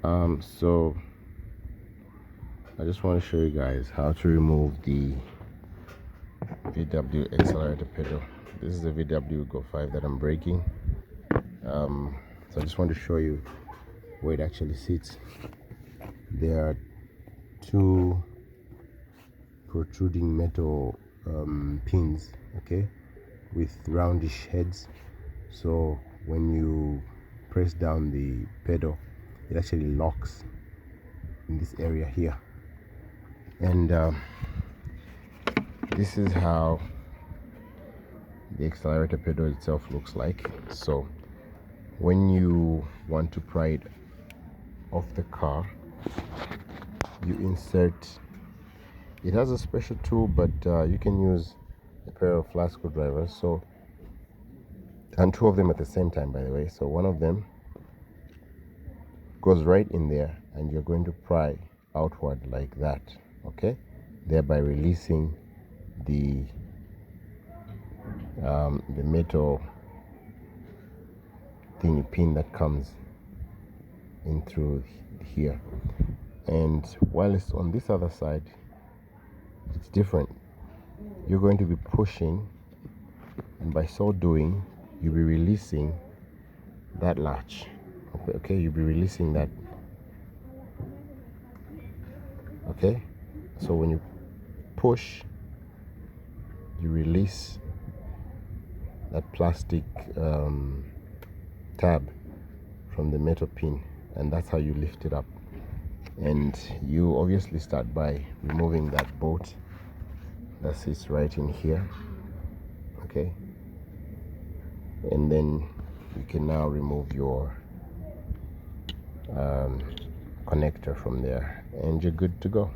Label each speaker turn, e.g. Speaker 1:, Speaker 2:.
Speaker 1: So I just want to show you guys how to remove the VW accelerator pedal. This is the VW Go 5 that I'm breaking. So I just want to show you where it actually sits. There are two protruding metal pins, okay, with roundish heads. So when you press down the pedal, it actually locks in this area here. And this is how the accelerator pedal itself looks like. So when you want to pry it off the car, you insert, it has a special tool, but you can use a pair of flat screwdrivers, so, and two of them at the same time, by the way. So one of them goes right in there and you're going to pry outward like that, okay, thereby releasing the metal thingy pin that comes in through here. And while it's on this other side, it's different. You're going to be pushing, and by so doing you'll be releasing that latch, okay, you'll be releasing that, okay. So when you push, you release that plastic tab from the metal pin, and that's how you lift it up. And you obviously start by removing that bolt that sits right in here, okay, and then you can now remove your connector from there and you're good to go.